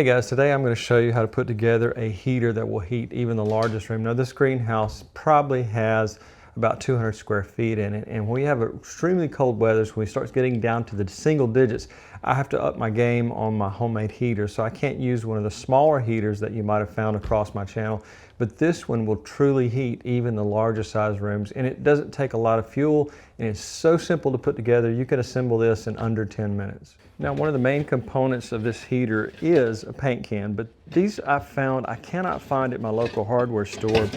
Hey guys, today I'm going to show you how to put together a heater that will heat even the largest room. Now this greenhouse probably has about 200 square feet in it, and when we have extremely cold weather, when we start getting down to the single digits, I have to up my game on my homemade heater. So I can't use one of the smaller heaters that you might have found across my channel, but this one will truly heat even the larger size rooms, and it doesn't take a lot of fuel, and it's so simple to put together. You can assemble this in under 10 minutes. Now, one of the main components of this heater is a paint can, but these I cannot find at my local hardware store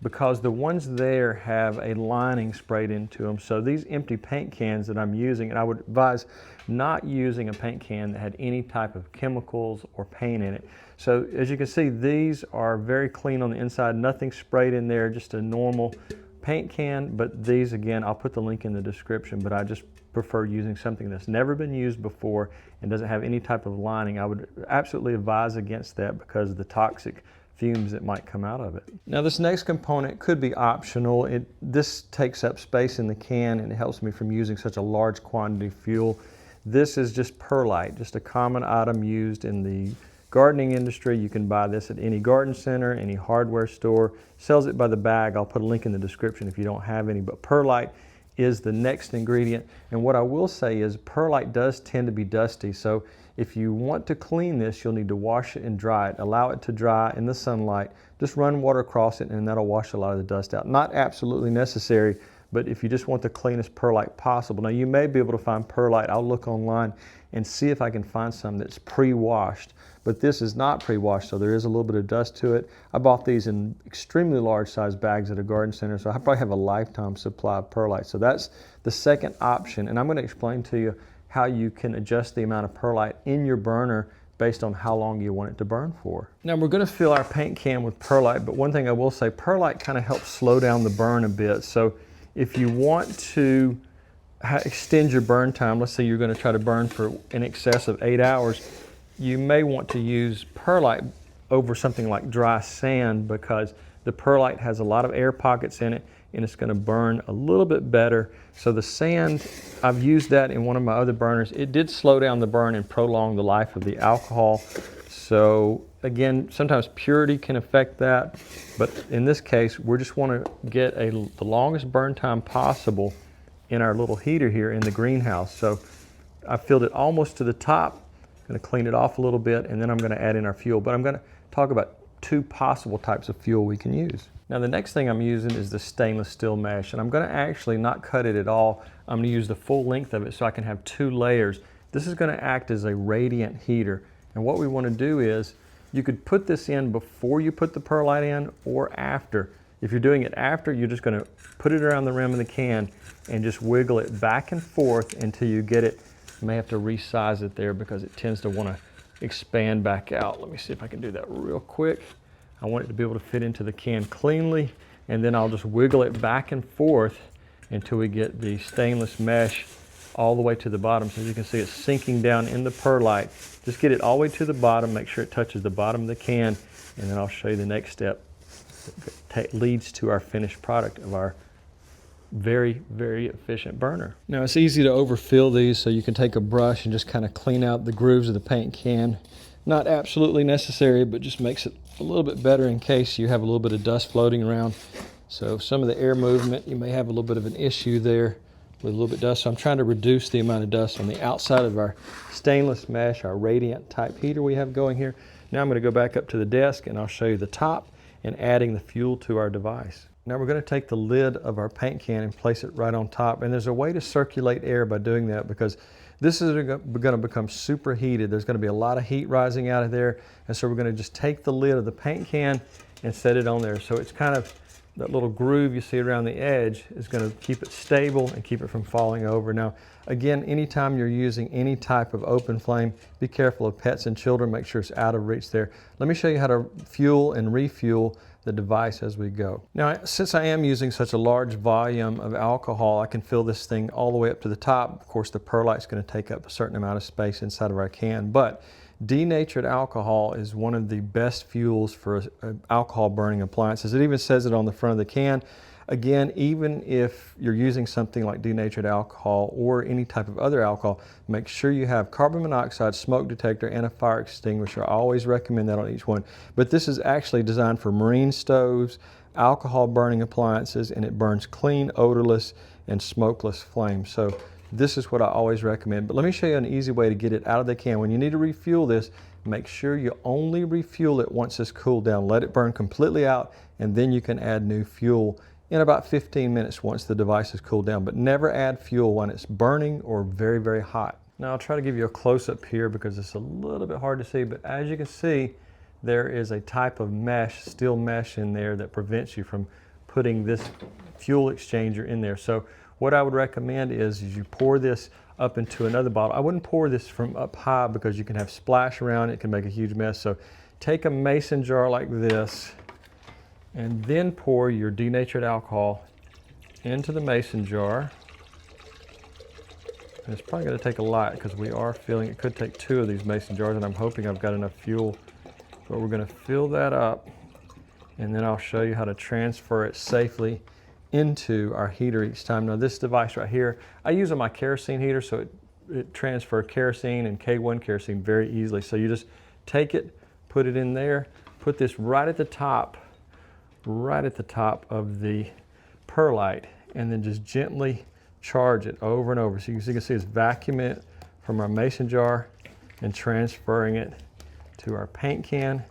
because the ones there have a lining sprayed into them. So these empty paint cans that I'm using, and I would advise not using a paint can that had any type of chemicals or paint in it. So as you can see, these are very clean on the inside, nothing sprayed in there, just a normal paint can. But these, again, I'll put the link in the description, but I just prefer using something that's never been used before and doesn't have any type of lining. I would absolutely advise against that because of the toxic fumes that might come out of it. Now this next component could be optional. This takes up space in the can and it helps me from using such a large quantity of fuel. This is just perlite, just a common item used in the gardening industry. You can buy this at any garden center, any hardware store. Sells it by the bag. I'll put a link in the description if you don't have any, but perlite is the next ingredient. And what I will say is perlite does tend to be dusty, so if you want to clean this, you'll need to wash it and dry it. Allow it to dry in the sunlight. Just run water across it and that'll wash a lot of the dust out. Not absolutely necessary, but if you just want the cleanest perlite possible. Now you may be able to find perlite. I'll look online and see if I can find some that's pre-washed, but this is not pre-washed, so there is a little bit of dust to it. I bought these in extremely large size bags at a garden center, so I probably have a lifetime supply of perlite. So that's the second option, and I'm going to explain to you how you can adjust the amount of perlite in your burner based on how long you want it to burn for. Now we're going to fill our paint can with perlite, but one thing I will say, perlite kind of helps slow down the burn a bit. So if you want to extend your burn time, let's say you're going to try to burn for in excess of 8 hours, you may want to use perlite over something like dry sand because the perlite has a lot of air pockets in it and it's going to burn a little bit better. So the sand, I've used that in one of my other burners. It did slow down the burn and prolong the life of the alcohol. So again, sometimes purity can affect that, but in this case, we just want to get the longest burn time possible in our little heater here in the greenhouse. So I filled it almost to the top. I'm going to clean it off a little bit, and then I'm going to add in our fuel. But I'm going to talk about two possible types of fuel we can use. Now the next thing I'm using is the stainless steel mesh, and I'm going to actually not cut it at all. I'm going to use the full length of it so I can have two layers. This is going to act as a radiant heater, and what we want to do is you could put this in before you put the perlite in or after. If you're doing it after, you're just going to put it around the rim of the can and just wiggle it back and forth until you get it. You may have to resize it there because it tends to want to expand back out. Let me see if I can do that real quick. I want it to be able to fit into the can cleanly, and then I'll just wiggle it back and forth until we get the stainless mesh all the way to the bottom. So as you can see, it's sinking down in the perlite. Just get it all the way to the bottom, make sure it touches the bottom of the can, and then I'll show you the next step that leads to our finished product of our very, very efficient burner. Now it's easy to overfill these, so you can take a brush and just kind of clean out the grooves of the paint can. Not absolutely necessary, but just makes it a little bit better in case you have a little bit of dust floating around. So some of the air movement, you may have a little bit of an issue there with a little bit of dust. So I'm trying to reduce the amount of dust on the outside of our stainless mesh, our radiant type heater we have going here. Now I'm going to go back up to the desk and I'll show you the top and adding the fuel to our device. Now we're going to take the lid of our paint can and place it right on top, and there's a way to circulate air by doing that because this is going to become super heated. There's going to be a lot of heat rising out of there, and so we're going to just take the lid of the paint can and set it on there. So it's kind of that little groove you see around the edge is going to keep it stable and keep it from falling over. Now again, anytime you're using any type of open flame, be careful of pets and children. Make sure it's out of reach there. Let me show you how to fuel and refuel the device as we go. Now, since I am using such a large volume of alcohol, I can fill this thing all the way up to the top. Of course, the perlite's going to take up a certain amount of space inside of our can, but denatured alcohol is one of the best fuels for alcohol burning appliances. It even says it on the front of the can. Again, even if you're using something like denatured alcohol or any type of other alcohol, make sure you have carbon monoxide, smoke detector, and a fire extinguisher. I always recommend that on each one. But this is actually designed for marine stoves, alcohol burning appliances, and it burns clean, odorless, and smokeless flames. So this is what I always recommend. But let me show you an easy way to get it out of the can. When you need to refuel this, make sure you only refuel it once it's cooled down. Let it burn completely out, and then you can add new fuel in about 15 minutes once the device is cooled down. But never add fuel when it's burning or very, very hot. Now I'll try to give you a close-up here because it's a little bit hard to see, but as you can see, there is a type of mesh, steel mesh in there that prevents you from putting this fuel exchanger in there. So what I would recommend is you pour this up into another bottle. I wouldn't pour this from up high because you can have splash around, it can make a huge mess. So take a mason jar like this and then pour your denatured alcohol into the mason jar. And it's probably going to take a lot because we are filling, it could take 2 of these mason jars, and I'm hoping I've got enough fuel. But we're going to fill that up, and then I'll show you how to transfer it safely into our heater each time. Now this device right here, I use on my kerosene heater, so it transfers kerosene and K1 kerosene very easily. So you just take it, put it in there, put this right at the top of the perlite, and then just gently charge it over and over. So you can see it's vacuuming it from our mason jar and transferring it to our paint can.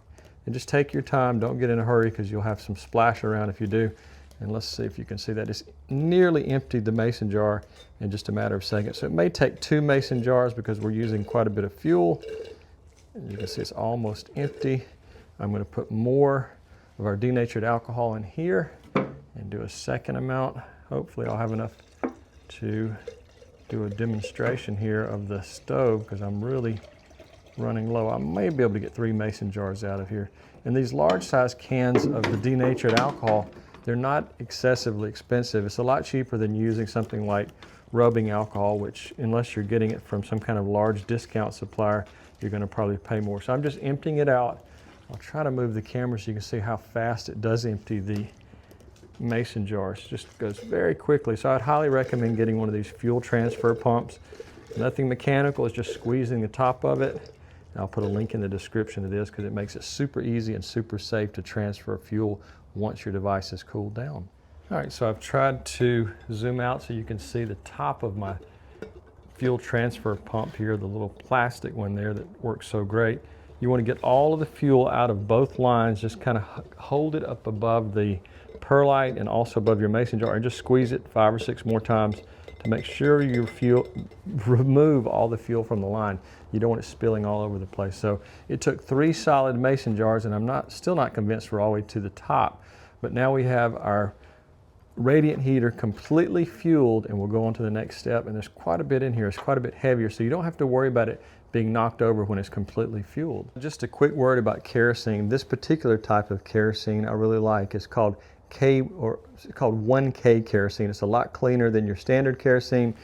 And just take your time, don't get in a hurry because you'll have some splash around if you do. And let's see if you can see that. It's nearly emptied the mason jar in just a matter of seconds. So it may take 2 mason jars because we're using quite a bit of fuel. And you can see it's almost empty. I'm going to put more of our denatured alcohol in here and do a second amount. Hopefully I'll have enough to do a demonstration here of the stove because I'm really running low. I may be able to get 3 mason jars out of here. And these large size cans of the denatured alcohol, they're not excessively expensive. It's a lot cheaper than using something like rubbing alcohol, which unless you're getting it from some kind of large discount supplier, you're going to probably pay more. So I'm just emptying it out. I'll try to move the camera so you can see how fast it does empty the mason jars. It just goes very quickly. So I'd highly recommend getting one of these fuel transfer pumps. Nothing mechanical, it's just squeezing the top of it. And I'll put a link in the description to this because it makes it super easy and super safe to transfer fuel once your device is cooled down. All right, so I've tried to zoom out so you can see the top of my fuel transfer pump here, the little plastic one there that works so great. You want to get all of the fuel out of both lines, just kind of hold it up above the perlite and also above your mason jar and just squeeze it 5 or 6 more times to make sure your fuel, remove all the fuel from the line. You don't want it spilling all over the place. So it took 3 solid mason jars, and I'm still not convinced we're all the way to the top. But now we have our radiant heater completely fueled, and we'll go on to the next step. And there's quite a bit in here. It's quite a bit heavier, so you don't have to worry about it being knocked over when it's completely fueled. Just a quick word about kerosene. This particular type of kerosene I really like. It's called 1K kerosene. It's a lot cleaner than your standard kerosene.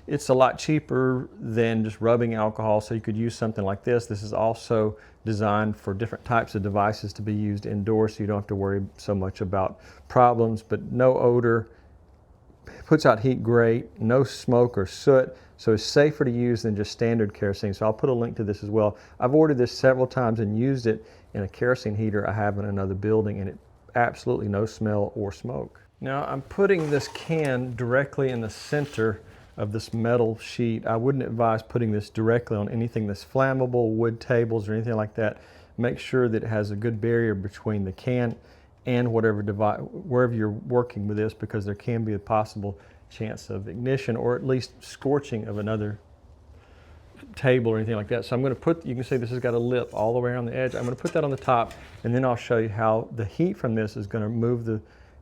It's a lot cheaper than just rubbing alcohol, so you could use something like this. This is also designed for different types of devices to be used indoors, so you don't have to worry so much about problems, but no odor, puts out heat great, no smoke or soot, so it's safer to use than just standard kerosene. So I'll put a link to this as well. I've ordered this several times and used it in a kerosene heater I have in another building, and it absolutely no smell or smoke. Now I'm putting this can directly in the center of this metal sheet. I wouldn't advise putting this directly on anything that's flammable, wood tables or anything like that. Make sure that it has a good barrier between the can and whatever device, wherever you're working with this, because there can be a possible chance of ignition or at least scorching of another table or anything like that. So I'm going to put, you can see this has got a lip all the way around the edge. I'm going to put that on the top, and then I'll show you how the heat from this is going to move the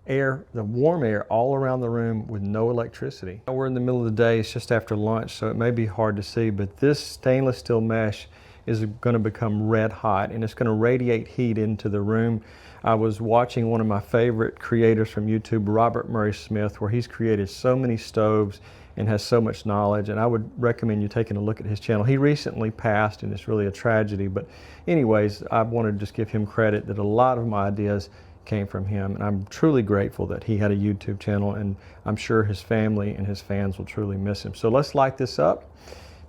air, the warm air, all around the room with no electricity. We're in the middle of the day, it's just after lunch, so it may be hard to see, but this stainless steel mesh is going to become red hot, and it's going to radiate heat into the room. I was watching one of my favorite creators from YouTube, Robert Murray Smith, where he's created so many stoves and has so much knowledge, and I would recommend you taking a look at his channel. He recently passed, and it's really a tragedy, but anyways, I wanted to just give him credit that a lot of my ideas came from him, and I'm truly grateful that he had a YouTube channel, and I'm sure his family and his fans will truly miss him. So let's light this up.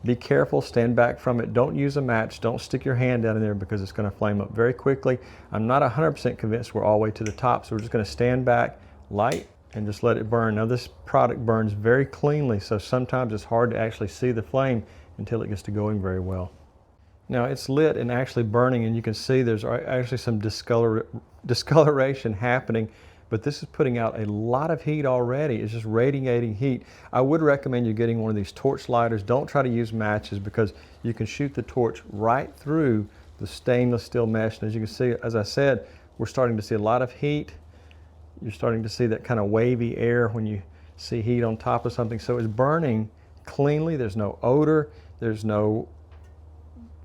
Be careful, stand back from it. Don't use a match. Don't stick your hand down in there because it's going to flame up very quickly. I'm not 100% convinced we're all the way to the top, so we're just going to stand back, light, and just let it burn. Now this product burns very cleanly, so sometimes it's hard to actually see the flame until it gets to going very well. Now it's lit and actually burning, and you can see there's actually some discoloration happening, but this is putting out a lot of heat already. It's just radiating heat. I would recommend you getting one of these torch lighters. Don't try to use matches because you can shoot the torch right through the stainless steel mesh. And as you can see, as I said, we're starting to see a lot of heat. You're starting to see that kind of wavy air when you see heat on top of something. So it's burning cleanly. There's no odor. There's no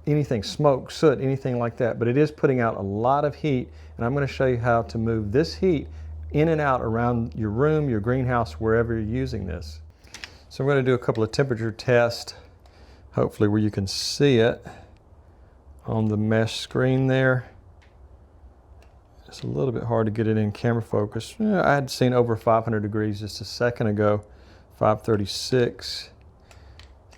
anything, smoke, soot, anything like that. But it is putting out a lot of heat. And I'm going to show you how to move this heat in and out around your room, your greenhouse, wherever you're using this. So I'm going to do a couple of temperature tests, hopefully where you can see it on the mesh screen there. It's a little bit hard to get it in camera focus. I had seen over 500 degrees just a second ago, 536.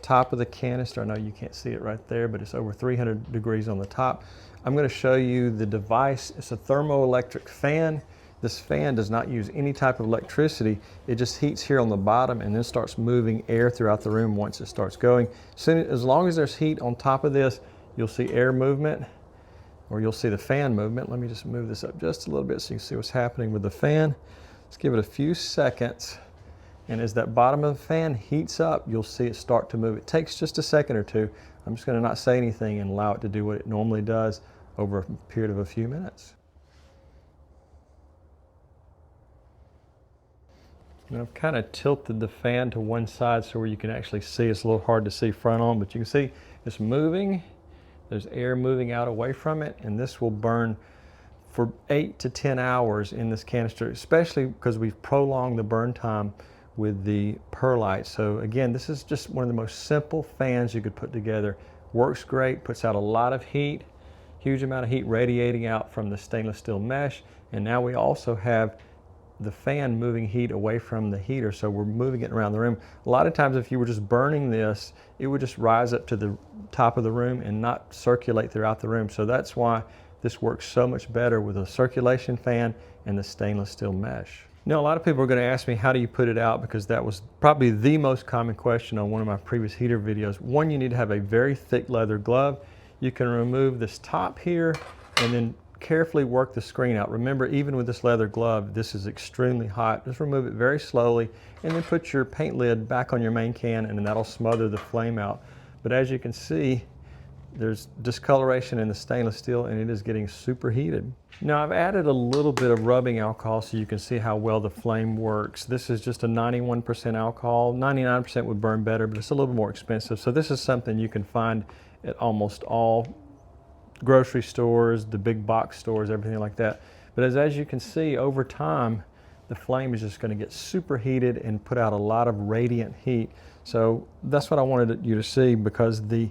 Top of the canister, I know you can't see it right there, but it's over 300 degrees on the top. I'm going to show you the device. It's a thermoelectric fan. This fan does not use any type of electricity. It just heats here on the bottom and then starts moving air throughout the room once it starts going. As long as there's heat on top of this, you'll see air movement, or you'll see the fan movement. Let me just move this up just a little bit so you can see what's happening with the fan. Let's give it a few seconds. And as that bottom of the fan heats up, you'll see it start to move. It takes just a second or two. I'm just going to not say anything and allow it to do what it normally does over a period of a few minutes. And I've kind of tilted the fan to one side so where you can actually see. It's a little hard to see front on, but you can see it's moving. There's air moving out away from it, and this will burn for 8 to 10 hours in this canister, especially because we've prolonged the burn time with the perlite. So again, this is just one of the most simple fans you could put together. Works great, puts out a lot of heat, huge amount of heat radiating out from the stainless steel mesh. And now we also have the fan moving heat away from the heater, so we're moving it around the room. A lot of times if you were just burning this, it would just rise up to the top of the room and not circulate throughout the room. So that's why this works so much better with a circulation fan and the stainless steel mesh. Now, a lot of people are going to ask me, how do you put it out? Because that was probably the most common question on one of my previous heater videos. One, you need to have a very thick leather glove. You can remove this top here and then carefully work the screen out. Remember, even with this leather glove, this is extremely hot. Just remove it very slowly and then put your paint lid back on your main can, and then that'll smother the flame out. But as you can see, there's discoloration in the stainless steel and it is getting super heated. Now I've added a little bit of rubbing alcohol so you can see how well the flame works. This is just a 91% alcohol. 99% would burn better, but it's a little more expensive. So this is something you can find at almost all grocery stores, the big box stores, everything like that. But as you can see, over time, the flame is just going to get super heated and put out a lot of radiant heat. So that's what I wanted you to see, because the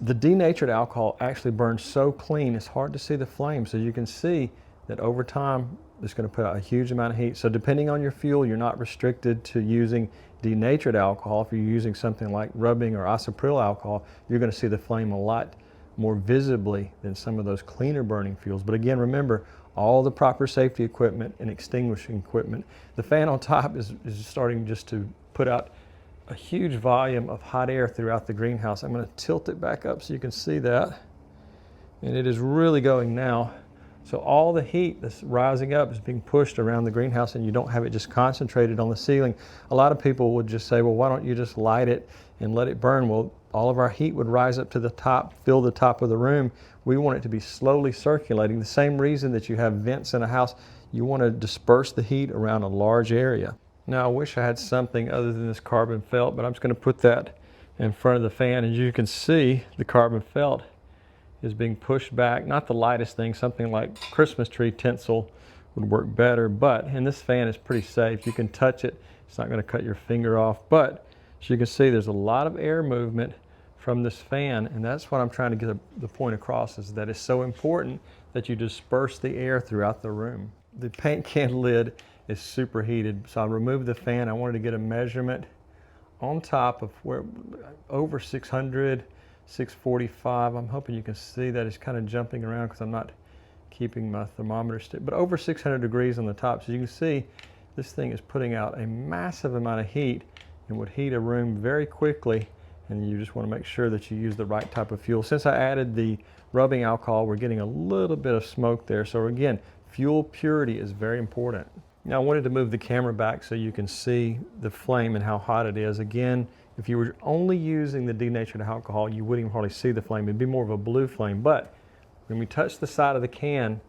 denatured alcohol actually burns so clean, it's hard to see the flame. So you can see that over time, it's going to put out a huge amount of heat. So depending on your fuel, you're not restricted to using denatured alcohol. If you're using something like rubbing or isopropyl alcohol, you're going to see the flame a lot more visibly than some of those cleaner burning fuels. But again, remember, all the proper safety equipment and extinguishing equipment. The fan on top is starting just to put out a huge volume of hot air throughout the greenhouse. I'm going to tilt it back up so you can see that. And it is really going now. So all the heat that's rising up is being pushed around the greenhouse, and you don't have it just concentrated on the ceiling. A lot of people would just say, well, why don't you just light it and let it burn? Well, all of our heat would rise up to the top, fill the top of the room. We want it to be slowly circulating. The same reason that you have vents in a house, you want to disperse the heat around a large area. Now, I wish I had something other than this carbon felt, but I'm just going to put that in front of the fan. As you can see, the carbon felt is being pushed back. Not the lightest thing, something like Christmas tree tinsel would work better, and this fan is pretty safe. You can touch it. It's not going to cut your finger off, but as you can see, there's a lot of air movement from this fan, and that's what I'm trying to get the point across, is that it's so important that you disperse the air throughout the room. The paint can lid is super heated, so I removed the fan. I wanted to get a measurement on top of where over 600, 645. I'm hoping you can see that it's kind of jumping around because I'm not keeping my thermometer stick, but over 600 degrees on the top. So you can see this thing is putting out a massive amount of heat and would heat a room very quickly, and you just want to make sure that you use the right type of fuel. Since I added the rubbing alcohol, we're getting a little bit of smoke there. So again, fuel purity is very important. Now I wanted to move the camera back so you can see the flame and how hot it is. Again, if you were only using the denatured alcohol, you wouldn't even hardly see the flame. It'd be more of a blue flame. But when we touch the side of the can,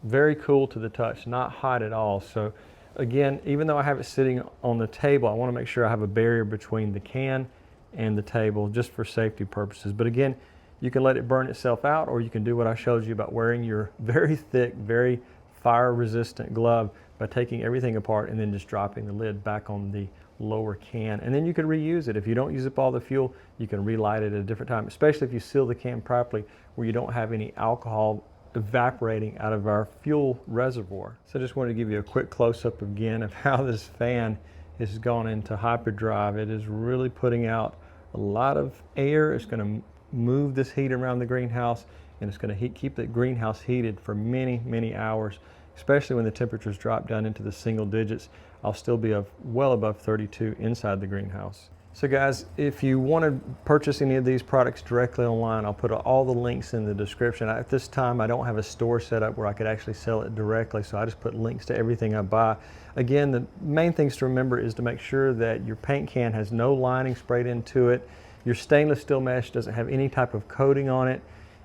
very cool to the touch, not hot at all. So again, even though I have it sitting on the table, I want to make sure I have a barrier between the can and the table just for safety purposes. But again, you can let it burn itself out, or you can do what I showed you about wearing your very thick, very fire resistant glove by taking everything apart and then just dropping the lid back on the lower can. And then you can reuse it. If you don't use up all the fuel, you can relight it at a different time, especially if you seal the can properly where you don't have any alcohol evaporating out of our fuel reservoir. So I just wanted to give you a quick close-up again of how this fan has gone into hyperdrive. It is really putting out a lot of air. It's going to move this heat around the greenhouse, and it's going to keep the greenhouse heated for many, many hours, especially when the temperatures drop down into the single digits. I'll still be well above 32 inside the greenhouse. So guys, if you want to purchase any of these products directly online, I'll put all the links in the description. At this time, I don't have a store set up where I could actually sell it directly, so I just put links to everything I buy. Again, the main things to remember is to make sure that your paint can has no lining sprayed into it. Your stainless steel mesh doesn't have any type of coating on it,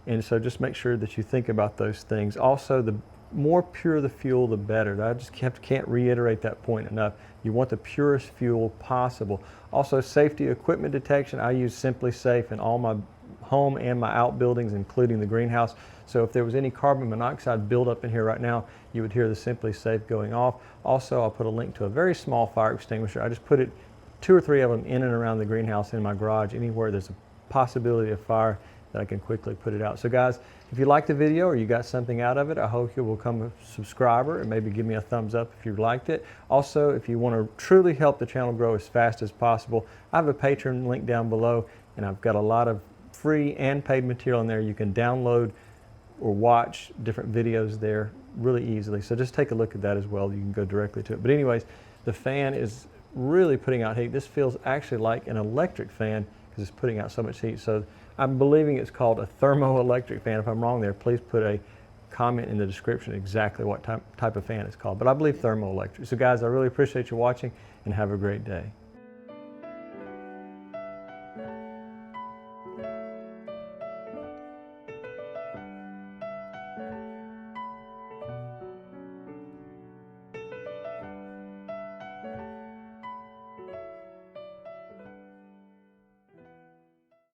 and so just make sure that you think about those things. Also, the more pure the fuel, the better. I just can't reiterate that point enough. You want the purest fuel possible. Also, safety equipment detection. I use Simply Safe in all my home and my outbuildings, including the greenhouse. So if there was any carbon monoxide buildup in here right now, you would hear the Simply Safe going off. Also, I'll put a link to a very small fire extinguisher. I just put it 2 or 3 of them in and around the greenhouse, in my garage, anywhere there's a possibility of fire, that I can quickly put it out. So guys, if you liked the video or you got something out of it, I hope you will become a subscriber and maybe give me a thumbs up if you liked it. Also, if you want to truly help the channel grow as fast as possible, I have a Patreon link down below, and I've got a lot of free and paid material in there. You can download or watch different videos there really easily. So just take a look at that as well. You can go directly to it. But anyways, the fan is really putting out heat. This feels actually like an electric fan because it's putting out so much heat. So I'm believing it's called a thermoelectric fan. If I'm wrong there, please put a comment in the description exactly what type of fan it's called. But I believe thermoelectric. So guys, I really appreciate you watching, and have a great day.